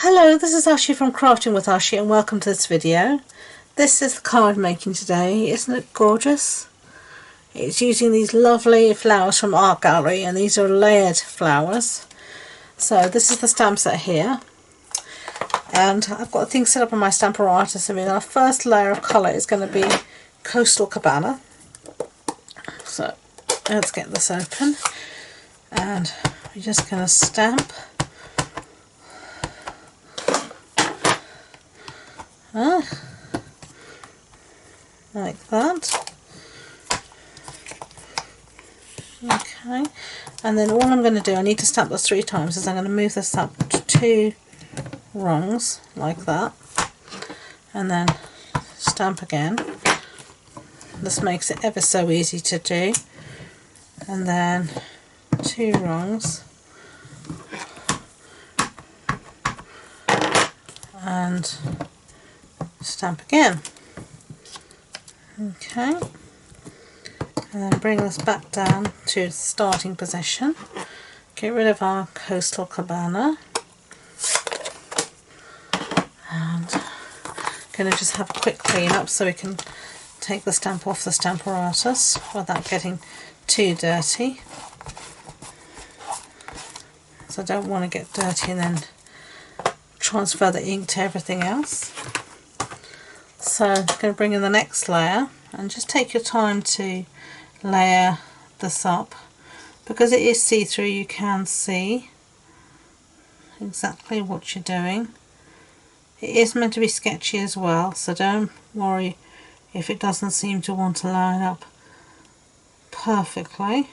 Hello, this is Ashee from Crafting with Ashee and welcome to this video. This is the card making today. Isn't it gorgeous? It's using these lovely flowers from Art Gallery, and these are layered flowers. So this is the stamp set here, and I've got things set up on my Stamper Artist. Our first layer of colour is going to be Coastal Cabana. So let's get this open, and we're just going to stamp. Like that. Okay, and then all I'm going to do, I need to stamp this 3 times, is I'm going to move this up to 2 rungs like that, and then stamp again. This makes it ever so easy to do. And then 2 rungs, and stamp again. Okay, and then bring this back down to the starting position. Get rid of our Coastal Cabana, and going to just have a quick clean up so we can take the stamp off the Stamper Artist without getting too dirty. So I don't want to get dirty and then transfer the ink to everything else. So I'm going to bring in the next layer, and just take your time to layer this up. Because it is see-through, you can see exactly what you're doing. It is meant to be sketchy as well, so don't worry if it doesn't seem to want to line up perfectly.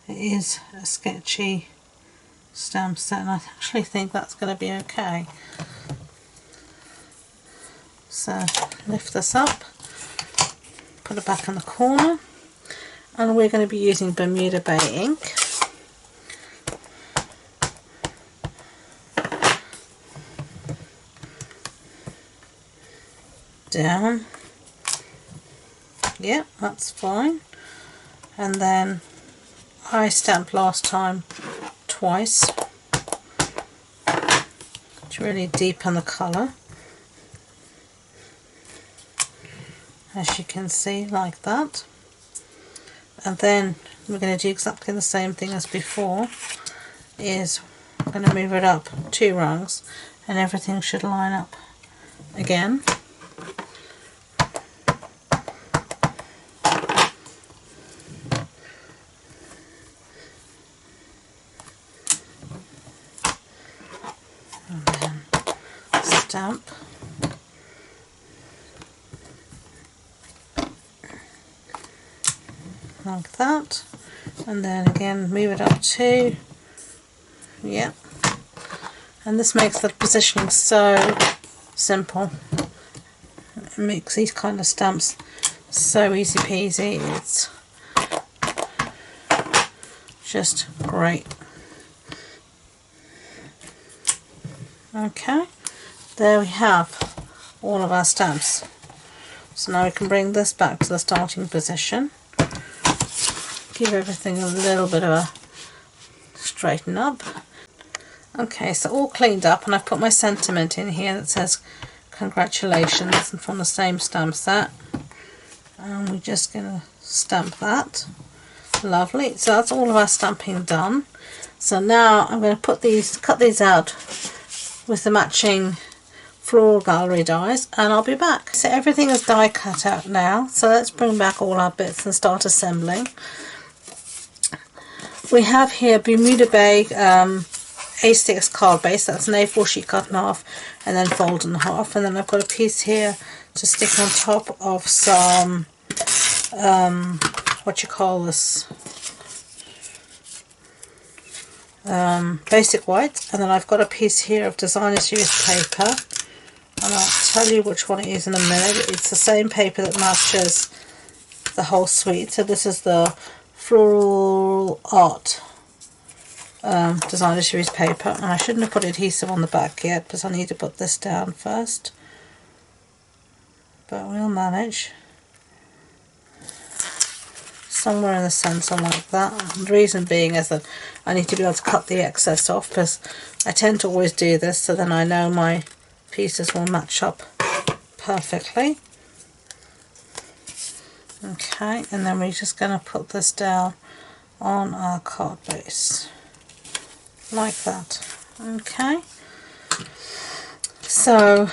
It is a sketchy stamp set, and I actually think that's going to be okay. So lift this up, put it back in the corner, and we're going to be using Bermuda Bay ink. Down. Yeah, that's fine. And then I stamped last time twice to really deepen the colour, as you can see, like that. And then we're going to do exactly the same thing as before, is I'm going to move it up 2 rungs and everything should line up again. And then stamp. Like that, and then again move it up 2. Yeah, and this makes the positioning so simple. It makes these kind of stamps so easy peasy. It's just great. Okay, there we have all of our stamps. So now we can bring this back to the starting position. Give everything a little bit of a straighten up. Okay, so all cleaned up, and I've put my sentiment in here that says congratulations, and from the same stamp set. And we're just going to stamp that. Lovely. So that's all of our stamping done. So now I'm going to cut these out with the matching Floral Gallery dies, and I'll be back. So everything is die cut out now, so let's bring back all our bits and start assembling. We have here Bermuda Bay A6 card base. That's an A4 sheet cut in half and then folded in half. And then I've got a piece here to stick on top of some, what you call this, basic white. And then I've got a piece here of Designer Series paper. And I'll tell you which one it is in a minute. It's the same paper that matches the whole suite. So this is the Floral Art Designer Series paper, and I shouldn't have put adhesive on the back yet because I need to put this down first, but we'll manage. So somewhere in the centre like that. And the reason being is that I need to be able to cut the excess off, because I tend to always do this so then I know my pieces will match up perfectly. Okay, and then we're just going to put this down on our card base like that. Okay, so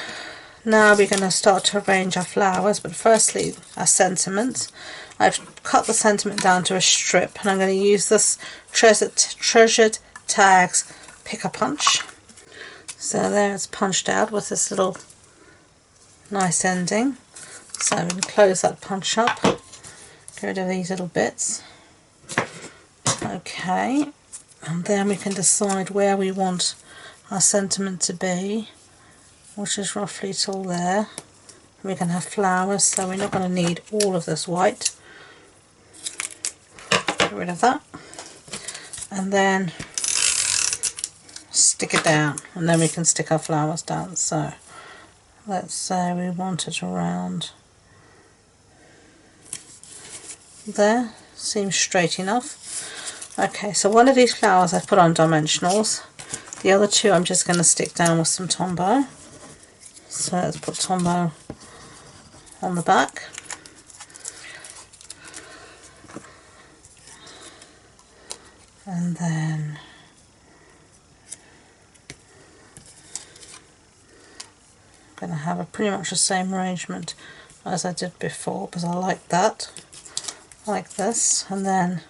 now we're going to start to arrange our flowers, but firstly our sentiments. I've cut the sentiment down to a strip, and I'm going to use this Treasured Tags Pick a Punch. So there, it's punched out with this little nice ending. So we can close that punch up, get rid of these little bits. Okay, and then we can decide where we want our sentiment to be, which is roughly till there. We can have flowers, so we're not going to need all of this white. Get rid of that, and then stick it down, and then we can stick our flowers down. So let's say we want it around there. Seems straight enough. Okay, so one of these flowers I've put on dimensionals, the other two I'm just going to stick down with some Tombow. So let's put Tombow on the back. And then I'm going to have pretty much the same arrangement as I did before, because I like that, like this, and then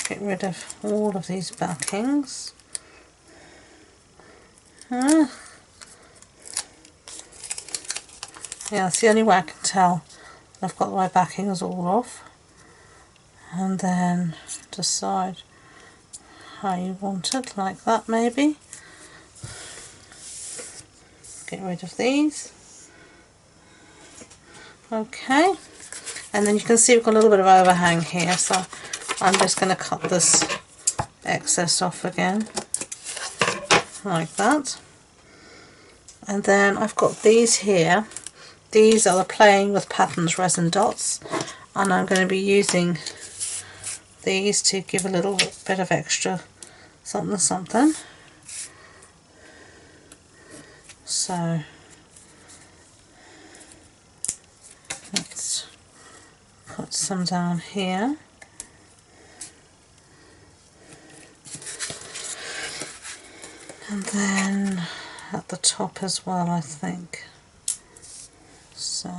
get rid of all of these backings. Yeah, that's the only way I can tell I've got my backings all off. And then decide how you want it, like that maybe. Get rid of these. Okay, and then you can see we've got a little bit of overhang here, so I'm just going to cut this excess off again, like that. And then I've got these here. These are the Playing with Patterns resin dots, and I'm going to be using these to give a little bit of extra something something. So let's put some down here. And then at the top as well, I think. So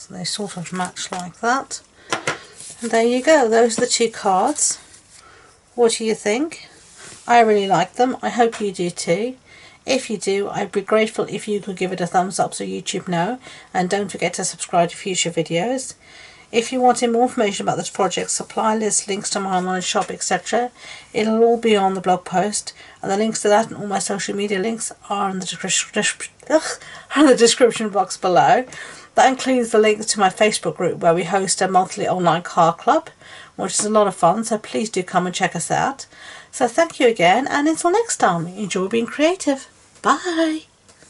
they sort of match like that. And there you go, those are the two cards. What do you think? I really like them. I hope you do too. If you do, I'd be grateful if you could give it a thumbs up so YouTube know, and don't forget to subscribe to future videos. If you want more information about this project, supply list, links to my online shop, etc., it'll all be on the blog post, and the links to that and all my social media links are in the description box below. That includes the links to my Facebook group where we host a monthly online card club, which is a lot of fun, so please do come and check us out. So thank you again, and until next time, enjoy being creative. Bye!